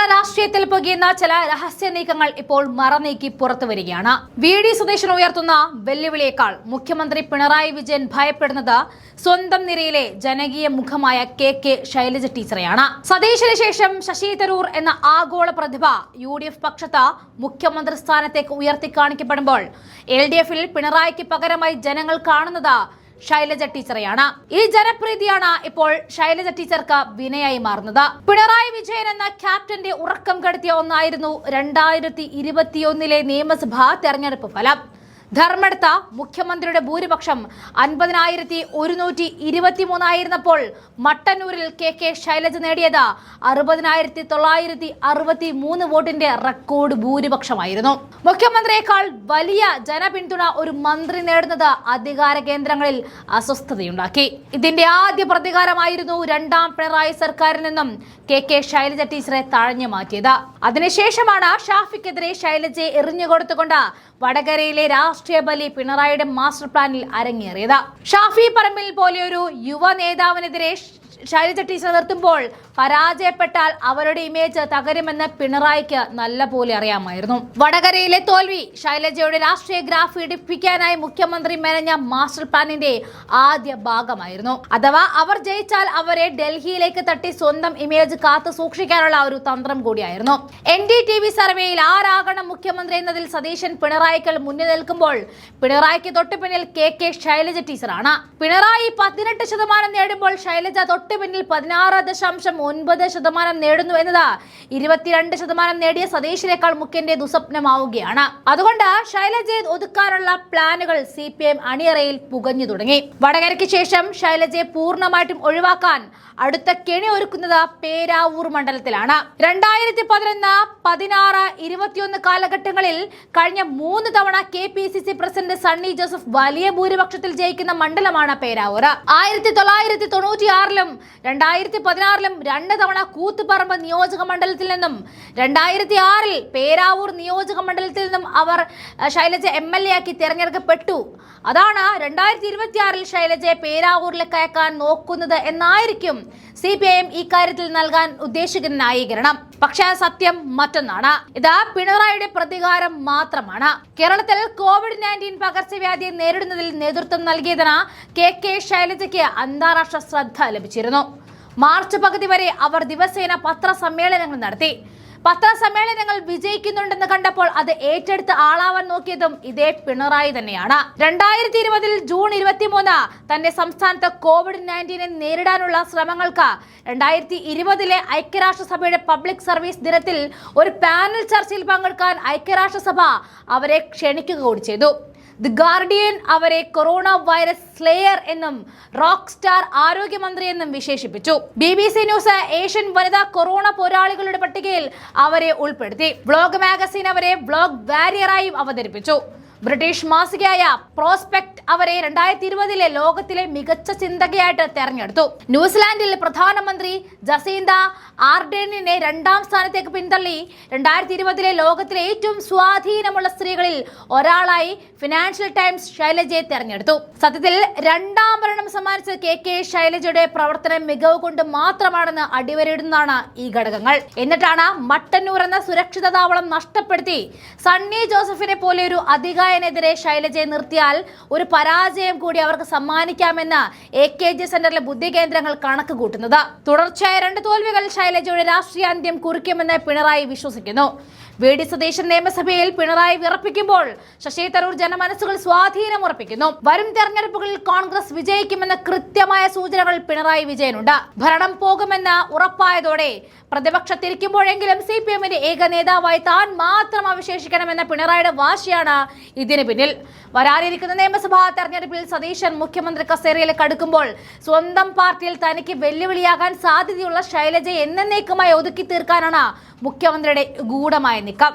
കേരള രാഷ്ട്രീയത്തിൽ പുകയുന്ന ചില രഹസ്യ നീക്കങ്ങൾ ഇപ്പോൾ മറനീക്കി പുറത്തു വരികയാണ്. വി.ഡി. സതീശൻ ഉയർത്തുന്ന വെല്ലുവിളിയേക്കാൾ മുഖ്യമന്ത്രി പിണറായി വിജയൻ ഭയപ്പെടുന്നത് സ്വന്തം നിരയിലെ ജനകീയ മുഖമായ കെ ശൈലജ ടീച്ചറെയാണ്. സതീശന് ശേഷം ശശി തരൂർ എന്ന ആഗോള പ്രതിഭ UDF പക്ഷത്ത് മുഖ്യമന്ത്രി സ്ഥാനത്തേക്ക് ഉയർത്തിക്കാണിക്കപ്പെടുമ്പോൾ LDFിൽ പിണറായിക്ക് പകരമായി ജനങ്ങൾ കാണുന്നത് ശൈലജ ടീച്ചറെയാണ്. ഈ ജനപ്രീതിയാണ് ഇപ്പോൾ ശൈലജ ടീച്ചർക്ക് വിനയായി മാറുന്നത്. പിണറായി വിജയൻ എന്ന ക്യാപ്റ്റന്റെ ഉറക്കം കെടുത്തിയ ഒന്നായിരുന്നു 2021 നിയമസഭാ തെരഞ്ഞെടുപ്പ് ഫലം. ധർമ്മടത്ത മുഖ്യമന്ത്രിയുടെ ഭൂരിപക്ഷം 50,123 ആയിരുന്നപ്പോൾ മട്ടന്നൂരിൽ കെ ശൈലജ നേടിയത് 60,963 വോട്ടിന്റെ റെക്കോർഡ് ഭൂരിപക്ഷമായിരുന്നു. മുഖ്യമന്ത്രിയേക്കാൾ വലിയ ജനപിന്തുണ ഒരു മന്ത്രി നേടുന്നത് അധികാര കേന്ദ്രങ്ങളിൽ അസ്വസ്ഥതയുണ്ടാക്കി. ഇതിന്റെ ആദ്യ പ്രതികാരമായിരുന്നു രണ്ടാം പിണറായി സർക്കാരിൽ നിന്നും കെ ശൈലജ ടീച്ചറെ തഴഞ്ഞു മാറ്റിയത്. അതിനുശേഷമാണ് ഷാഫിക്കെതിരെ ശൈലജയെ എറിഞ്ഞുകൊടുത്തുകൊണ്ട് വടകരയിലെ രാഷ്ട്രീയ ബലി പിണറായിയുടെ മാസ്റ്റർ പ്ലാനിൽ അരങ്ങേറിയത്. ഷാഫി പറമ്പിൽ പോലെയൊരു യുവ നേതാവിനെതിരെ ശൈലജ ടീച്ചർ നിർത്തുമ്പോൾ പരാജയപ്പെട്ടാൽ അവരുടെ ഇമേജ് തകരുമെന്ന് പിണറായിക്ക് നല്ലപോലെ അറിയാമായിരുന്നു. വടകരയിലെ തോൽവി ശൈലജയുടെ രാഷ്ട്രീയ ഗ്രാഫ് ഇടിപ്പിക്കാനായി മുഖ്യമന്ത്രി മെനഞ്ഞ മാസ്റ്റർ പ്ലാനിന്റെ ആദ്യ ഭാഗമായിരുന്നു. അഥവാ അവർ ജയിച്ചാൽ അവരെ ഡൽഹിയിലേക്ക് തട്ടി സ്വന്തം ഇമേജ് കാത്തു സൂക്ഷിക്കാനുള്ള ഒരു തന്ത്രം കൂടിയായിരുന്നു. NDTV സർവേയിൽ ആരാകണം മുഖ്യമന്ത്രി എന്നതിൽ സതീശൻ പിണറായിക്ക് മുന്നിൽ നിൽക്കുമ്പോൾ പിണറായിക്ക് തൊട്ടു പിന്നിൽ കെ ശൈലജ ടീച്ചറാണ്. പിണറായി 18% നേടുമ്പോൾ ശൈലജ തൊട്ട് പിന്നിൽ 16.9% നേടുന്നു എന്നത് 22% നേടിയ സതീശിനേക്കാൾ മുഖ്യന്റെ ദുസ്വപ്നമാവുകയാണ്. അതുകൊണ്ട് ശൈലജയെ ഒതുക്കാനുള്ള പ്ലാനുകൾ CPM അണിയറയിൽ പുകഞ്ഞു തുടങ്ങി. വടകരയ്ക്ക് ശേഷം ശൈലജയെ പൂർണ്ണമായിട്ടും ഒഴിവാക്കാൻ അടുത്ത കെണി ഒരുക്കുന്നത് പേരാവൂർ മണ്ഡലത്തിലാണ്. 2011, 16, 21 കാലഘട്ടങ്ങളിൽ കഴിഞ്ഞ 3 തവണ KPCC പ്രസിഡന്റ് സണ്ണി ജോസഫ് വലിയ ഭൂരിപക്ഷത്തിൽ ജയിക്കുന്ന മണ്ഡലമാണ് പേരാവൂർ. 1996 2016 2 തവണ കൂത്തുപറമ്പ് നിയോജക മണ്ഡലത്തിൽ നിന്നും 2006 പേരാവൂർ നിയോജക മണ്ഡലത്തിൽ നിന്നും അവർ ശൈലജ MLA ആക്കി തിരഞ്ഞെടുക്കപ്പെട്ടു. അതാണ് 2026 ശൈലജയെ പേരാവൂരിലേക്ക് അയക്കാൻ നോക്കുന്നത് എന്നായിരിക്കും CPIM ഇക്കാര്യത്തിൽ നൽകാൻ ഉദ്ദേശിക്കുന്ന ന്യായീകരണം. പക്ഷേ സത്യം മറ്റൊന്നാണ്. ഇത് പിണറായിയുടെ പ്രതികാരം മാത്രമാണ്. കേരളത്തിൽ COVID-19 പകർച്ചവ്യാധിയെ നേരിടുന്നതിൽ നേതൃത്വം നൽകിയതിന് കെ ശൈലജയ്ക്ക് അന്താരാഷ്ട്ര ശ്രദ്ധ ലഭിച്ചിരുന്നു. മാർച്ച് പകുതി വരെ അവർ ദിവസേന പത്രസമ്മേളനങ്ങൾ നടത്തി. പത്രസമ്മേളനങ്ങൾ വിജയിക്കുന്നുണ്ടെന്ന് കണ്ടപ്പോൾ അത് ഏറ്റെടുത്ത് ആളാവാൻ നോക്കിയതും ഇതേ പിണറായി തന്നെയാണ്. 2020 ജൂൺ 23 തന്റെ സംസ്ഥാനത്ത് COVID-19 നേരിടാനുള്ള ശ്രമങ്ങൾക്ക് 2020 ഐക്യരാഷ്ട്രസഭയുടെ പബ്ലിക് സർവീസ് ദിനത്തിൽ ഒരു പാനൽ ചർച്ചയിൽ പങ്കെടുക്കാൻ ഐക്യരാഷ്ട്രസഭ അവരെ ക്ഷണിക്കുക കൂടി ചെയ്തു. ദി ഗാർഡിയൻ അവരെ കൊറോണ വൈറസ് സ്ലേയർ എന്നും റോക്ക് സ്റ്റാർ ആരോഗ്യമന്ത്രി എന്നും വിശേഷിപ്പിച്ചു. BBC ന്യൂസ് ഏഷ്യൻ വനിതാ കൊറോണ പോരാളികളുടെ പട്ടികയിൽ അവരെ ഉൾപ്പെടുത്തി. വ്ലോഗ് മാഗസിൻ അവരെ വ്ലോഗ് വാരിയറായും അവതരിപ്പിച്ചു. ബ്രിട്ടീഷ് മാസികയായ പ്രോസ്പെക്ട് അവരെ 2020 ലോകത്തിലെ മികച്ച ചിന്തകയായിട്ട് തെരഞ്ഞെടുത്തു. ന്യൂസിലാൻഡിൽ പ്രധാനമന്ത്രി ജസീന്ത ആർഡേണിനെ 2ാം സ്ഥാനത്തേക്ക് പിന്തള്ളി 2020 ലോകത്തിലെ ഏറ്റവും സ്വാധീനമുള്ള സ്ത്രീകളിൽ ഒരാളായി ഫിനാൻഷ്യൽ ടൈംസ് ശൈലജയെ തെരഞ്ഞെടുത്തു. സത്യത്തിൽ 2ാം ഭരണം സമ്മാനിച്ച കെ ശൈലജയുടെ പ്രവർത്തനം മികവ് കൊണ്ട് മാത്രമാണെന്ന് അടിവരയിടുന്നതാണ് ഈ ഘടകങ്ങൾ. എന്നിട്ടാണ് മട്ടന്നൂർ എന്ന സുരക്ഷിത താവളം നഷ്ടപ്പെടുത്തി സണ്ണി ജോസഫിനെ പോലെ ഒരു നെതിരെ ശൈലജയെ നിർത്തിയാൽ ഒരു പരാജയം കൂടി അവർക്ക് സമ്മാനിക്കാമെന്ന് AKG സെന്ററിലെ ബുദ്ധി കേന്ദ്രങ്ങൾ കണക്ക് കൂട്ടുന്നത്. തുടർച്ചയായ 2 തോൽവികൾ ശൈലജയുടെ രാഷ്ട്രീയ അന്ത്യം കുറിക്കുമെന്ന് പിണറായി വിശ്വസിക്കുന്നു. വി.ഡി. സതീശൻ നിയമസഭയിൽ പിണറായി വിറപ്പിക്കുമ്പോൾ ശശി തരൂർ ജനമനസ്സുകൾ സ്വാധീനം ഉറപ്പിക്കുന്നു. വരും തെരഞ്ഞെടുപ്പുകളിൽ കോൺഗ്രസ് വിജയിക്കുമെന്ന കൃത്യമായ സൂചനകൾ പിണറായി വിജയനുണ്ട്. ഭരണം പോകുമെന്ന് ഉറപ്പായതോടെ പ്രതിപക്ഷത്തിരിക്കുമ്പോഴെങ്കിലും CPMന്റെ ഏക നേതാവായി താൻ മാത്രം അവശേഷിക്കണമെന്ന പിണറായിയുടെ വാശിയാണ് ഇതിന് പിന്നിൽ. വരാനിരിക്കുന്ന നിയമസഭാ തെരഞ്ഞെടുപ്പിൽ സതീശൻ മുഖ്യമന്ത്രി കസേരയിലേക്ക് അടുക്കുമ്പോൾ സ്വന്തം പാർട്ടിയിൽ തനിക്ക് വെല്ലുവിളിയാകാൻ സാധ്യതയുള്ള ശൈലജയെ എന്നേക്കുമായി ഒതുക്കി തീർക്കാനാണ് മുഖ്യമന്ത്രിയുടെ ഗൂഢമായ നീക്കം.